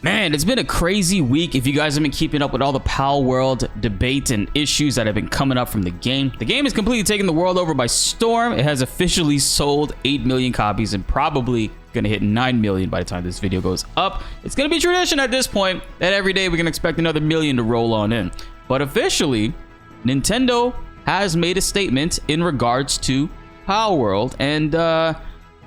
Man, it's been a crazy week. If you guys have been keeping up with all the Palworld debate and issues that have been coming up from the game has completely taken the world over by storm. It has officially sold 8 million copies and probably gonna hit 9 million by the time this video goes up. It's gonna be tradition at this point that every day we can expect another million to roll on in. But officially, Nintendo has made a statement in regards to Palworld and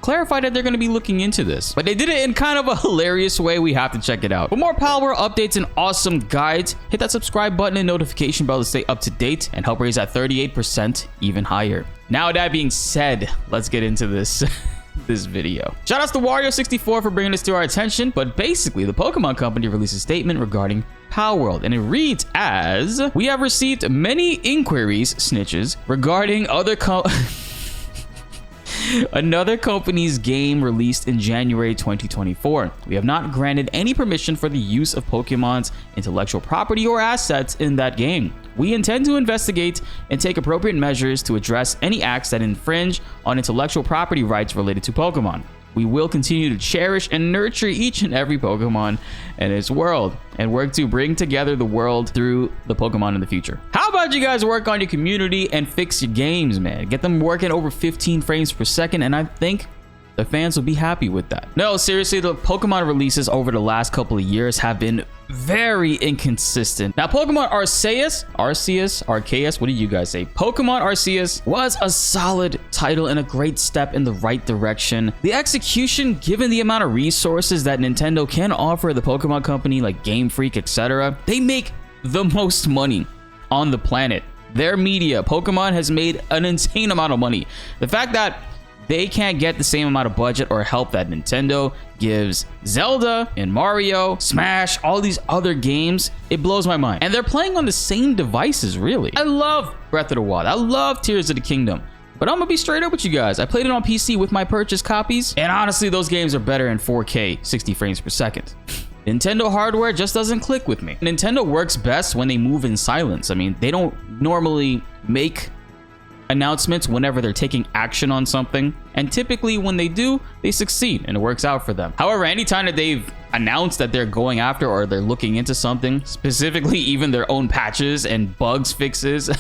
clarified that they're going to be looking into this, but they did it in kind of a hilarious way. We have to check it out. For more Palworld updates and awesome guides, hit that subscribe button and notification bell to stay up to date and help raise that 38% even higher. Now that being said, let's get into this video. Shout outs to Wario64 for bringing this to our attention, but basically the Pokemon Company released a statement regarding Palworld, and it reads as, "We have received many inquiries, snitches, regarding another company's game released in January 2024. We have not granted any permission for the use of Pokemon's intellectual property or assets in that game. We intend to investigate and take appropriate measures to address any acts that infringe on intellectual property rights related to Pokemon. We will continue to cherish and nurture each and every Pokemon in its world and work to bring together the world through the Pokemon in the future." How about you guys work on your community and fix your games, man? Get them working over 15 frames per second, and I think the fans will be happy with that. No, seriously, the Pokemon releases over the last couple of years have been very inconsistent. Now, Pokemon Arceus, what do you guys say? Pokemon Arceus was a solid title and a great step in the right direction. The execution, given the amount of resources that Nintendo can offer the Pokemon Company like Game Freak, etc., they make the most money on the planet. Their media, Pokemon, has made an insane amount of money. The fact that they can't get the same amount of budget or help that Nintendo gives Zelda and Mario, Smash, all these other games, it blows my mind. And they're playing on the same devices, really. I love Breath of the Wild. I love Tears of the Kingdom. But I'm gonna be straight up with you guys. I played it on PC with my purchase copies, and honestly, those games are better in 4K, 60 frames per second. Nintendo hardware just doesn't click with me. Nintendo works best when they move in silence. I mean, they don't normally make announcements whenever they're taking action on something, and typically when they do, they succeed and it works out for them. However, anytime that they've announced that they're going after or they're looking into something, specifically even their own patches and bugs fixes,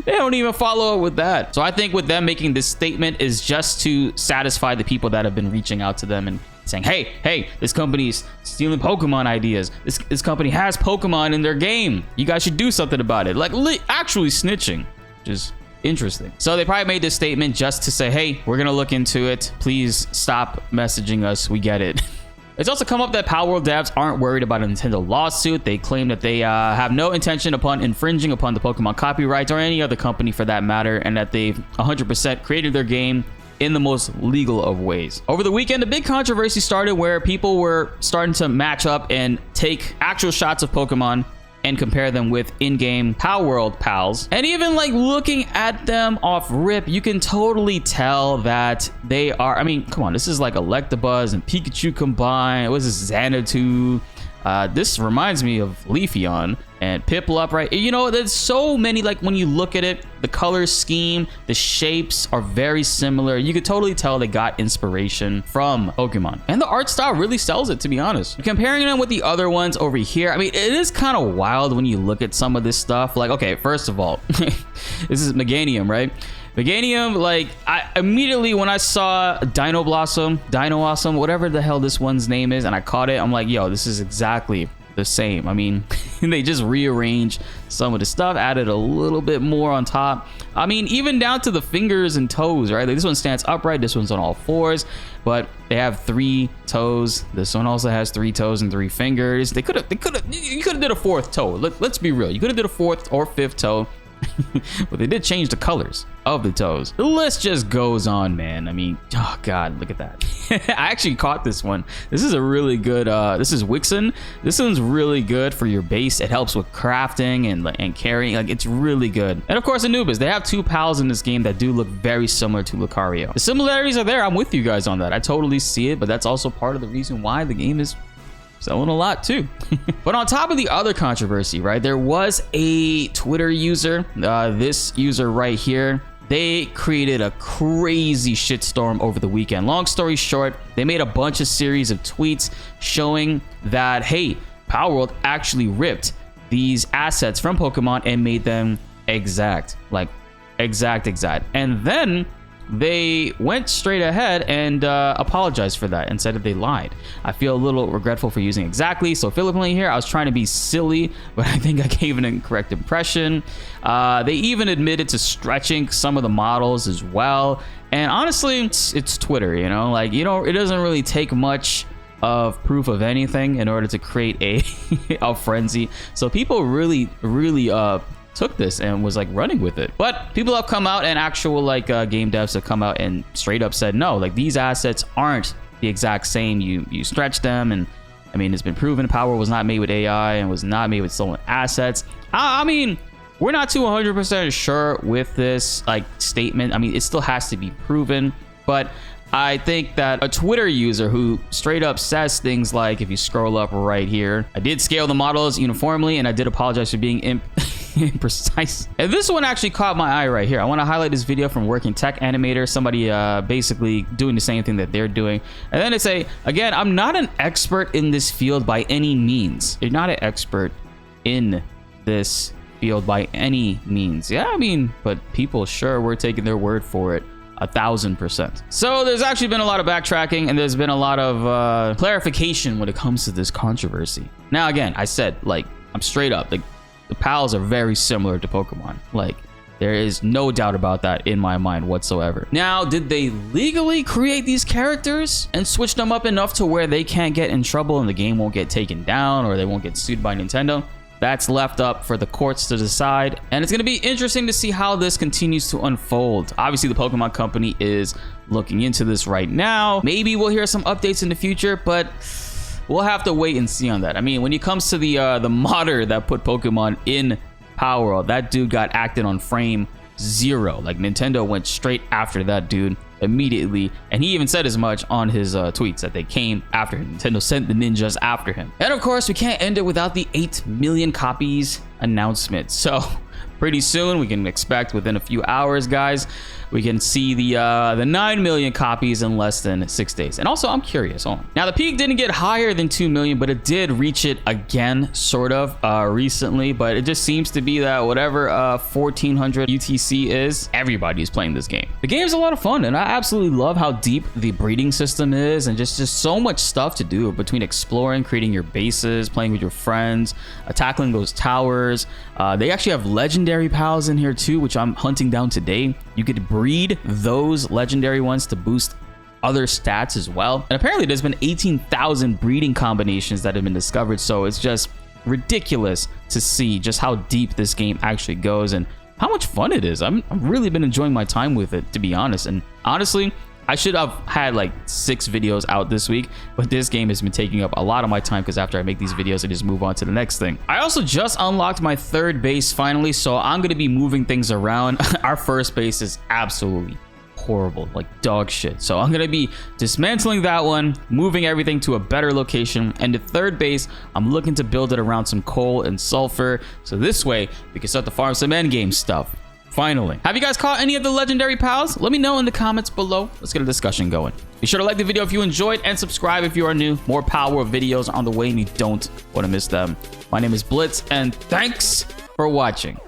they don't even follow up with that. So I think with them making this statement is just to satisfy the people that have been reaching out to them and saying, hey, this company's stealing Pokemon ideas. This company has Pokemon in their game. You guys should do something about it. Like actually snitching, which is interesting. So they probably made this statement just to say, hey, we're gonna look into it. Please stop messaging us. We get it. It's also come up that Palworld devs aren't worried about a Nintendo lawsuit. They claim that they have no intention upon infringing upon the Pokemon copyrights or any other company for that matter, and that they've 100% created their game in the most legal of ways. Over the weekend, a big controversy started where people were starting to match up and take actual shots of Pokemon and compare them with in-game Palworld pals. And even like looking at them off rip, you can totally tell that they are, I mean, come on, this is like Electabuzz and Pikachu combined. What is this, Xanadu? This reminds me of Leafeon and Piplup, right? You know, there's so many, like when you look at it, the color scheme, the shapes are very similar. You could totally tell they got inspiration from Pokemon. And the art style really sells it, to be honest. Comparing them with the other ones over here, I mean, it is kind of wild when you look at some of this stuff. Like, okay, first of all, this is Meganium, right? Meganium, like, I immediately when I saw Dino Awesome, whatever the hell this one's name is, and I caught it, I'm like, yo, this is exactly the same. I mean, they just rearranged some of the stuff, added a little bit more on top. I mean, even down to the fingers and toes, right? Like this one stands upright, this one's on all fours, but they have 3 toes. This one also has 3 toes and 3 fingers. You could have did a 4th toe. Let's be real. You could have did a 4th or 5th toe. But they did change the colors of the toes. The list just goes on, man. I mean, oh god, look at that. I actually caught this one. This is a really good this is Wixen. This one's really good for your base. It helps with crafting and carrying. Like, it's really good. And of course, Anubis. They have 2 pals in this game that do look very similar to Lucario. The similarities are there. I'm with you guys on that. I totally see it, but that's also part of the reason why the game is selling a lot too. But on top of the other controversy, right, there was a Twitter user, this user right here, they created a crazy shitstorm over the weekend. Long story short, they made a bunch of series of tweets showing that, hey, Palworld actually ripped these assets from Pokemon and made them exact. And then they went straight ahead and apologized for that and said that they lied. I feel a little regretful for using exactly. So flippantly here, I was trying to be silly, but I think I gave an incorrect impression. They even admitted to stretching some of the models as well. And honestly, it's Twitter, you know, like, you know, it doesn't really take much of proof of anything in order to create a frenzy. So people really took this and was like running with it. But people have come out, and actual like game devs have come out and straight up said no, like these assets aren't the exact same. You stretch them, and I mean, it's been proven Palworld was not made with AI and was not made with stolen assets. I mean, we're not too 100% sure with this like statement. I mean, it still has to be proven, but I think that a Twitter user who straight up says things like, if you scroll up right here, I did scale the models uniformly and I did apologize for being imprecise. And this one actually caught my eye right here. I want to highlight this video from Working Tech Animator, somebody basically doing the same thing that they're doing. And then they say, again, I'm not an expert in this field by any means. You're not an expert in this field by any means. Yeah, I mean, but people sure were taking their word for it. 1000%. So there's actually been a lot of backtracking, and there's been a lot of clarification when it comes to this controversy. Now, again, I said, like, I'm straight up, like, the pals are very similar to Pokemon. Like, there is no doubt about that in my mind whatsoever. Now, did they legally create these characters and switch them up enough to where they can't get in trouble and the game won't get taken down or they won't get sued by Nintendo? That's left up for the courts to decide, and it's going to be interesting to see how this continues to unfold. Obviously, the Pokemon Company is looking into this right now. Maybe we'll hear some updates in the future, but we'll have to wait and see on that. I mean, when it comes to the modder that put Pokemon in Palworld, that dude got acted on frame 0. Like, Nintendo went straight after that dude immediately, and he even said as much on his tweets that they came after him. Nintendo sent the ninjas after him. And of course, we can't end it without the 8 million copies announcement. So pretty soon, we can expect within a few hours, guys, we can see the 9 million copies in less than 6 days. And also, I'm curious. Now, the peak didn't get higher than 2 million, but it did reach it again, sort of, recently. But it just seems to be that whatever 1400 UTC is, everybody's playing this game. The game's a lot of fun, and I absolutely love how deep the breeding system is, and just so much stuff to do between exploring, creating your bases, playing with your friends, tackling those towers. They actually have legendary pals in here too, which I'm hunting down today. You could breed those legendary ones to boost other stats as well. And apparently there's been 18,000 breeding combinations that have been discovered. So it's just ridiculous to see just how deep this game actually goes and how much fun it is. I've really been enjoying my time with it, to be honest. And honestly, I should have had like 6 videos out this week, but this game has been taking up a lot of my time because after I make these videos, I just move on to the next thing. I also just unlocked my 3rd base finally, so I'm going to be moving things around. Our first base is absolutely horrible, like dog shit. So I'm going to be dismantling that one, moving everything to a better location. And the 3rd base, I'm looking to build it around some coal and sulfur. So this way, we can start to farm some endgame stuff. Finally. Have you guys caught any of the legendary pals? Let me know in the comments below. Let's get a discussion going. Be sure to like the video if you enjoyed and subscribe if you are new. More Palworld videos on the way and you don't want to miss them. My name is BltzZ and thanks for watching.